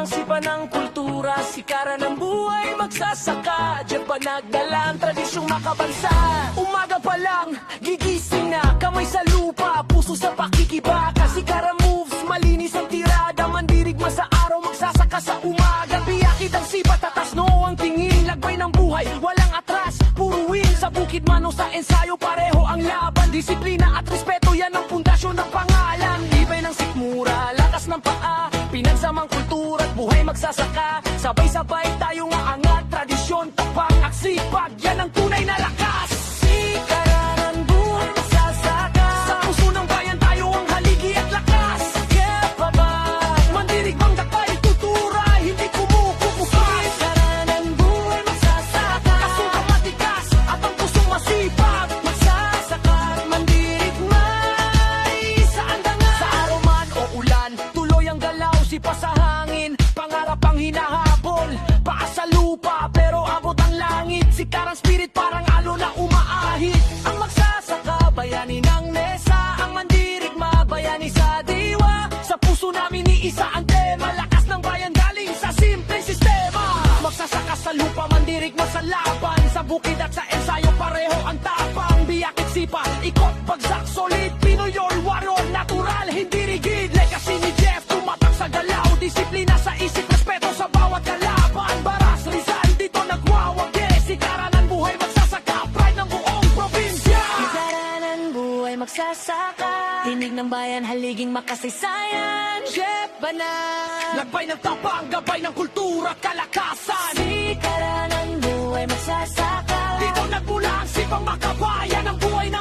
sipa ng kultura, sikaran ng buhay magsasaka. Diyan pa nagdala ang tradisyong makabansa. Umaga pa lang, gigising na, kamay sa lupa, puso sa pakikibaka. Sikaran moves, malinis ang tirada, mandirigma sa araw, magsasaka sa umaga. Biyakid ang sipa, tatas noo ang tingin, lagbay ng buhay, walang atras, puro win. Sa bukid man o sa ensayo, pareho ang laban. Disiplina at respeto, yan ang pundasyon ng pangalan. Ibay ng sikmura, lakas ng paa, pinagsamang kultura at buhay magsasaka. Sabay-sabay tayo nga angat, tradisyon, tapang at sipag, yan ang tunay na lakas. Sikaran ang buhay magsasaka, sa puso ng bayan tayo ang haligi at lakas. Kaya pa ba, mandirigmang dakay, tutura, hindi kumukukupas. Sikaran ang buhay magsasaka, kasutang matigas at ang pusong masipag. Magsasaka at mandirigmay, saan da nga? Sa araw man o ulan, tuloy ang galaw, sipa sa hangin, pangarap ang hinahabol. Paa sa lupa, pero abot ang langit. Sikaran spirit parang alo na umaahit. Ang magsasaka, bayani ng mesa, ang mandirigma, bayani sa diwa. Sa puso namin iisa ang tema, lakas ng bayan galing sa simpleng sistema. Magsasaka sa lupa, mandirigma sa laban, sa bukid at sa ensayo pareho ang tapang. Biyakit sipa, ikot, bagsak, solid, Pinoy or warrior, natural, hindi rigid. Legacy ni Jeff, tumatak sa galaw, disiplina sa isip, respeto sa bawat kalaban. Baras, Rizal, dito nagwawagi, sikaran ang buhay magsasaka, pride ng buong probinsya. Sikaran ang buhay magsasaka, tinig ng bayan, haliging makasaysayan. Jeff Banan, lagbay ng tapang, gabay ng kultura, kalakasan. Sikaran ang buhay magsasaka, Dito nagmula ang sipang makabayan, ang buhay na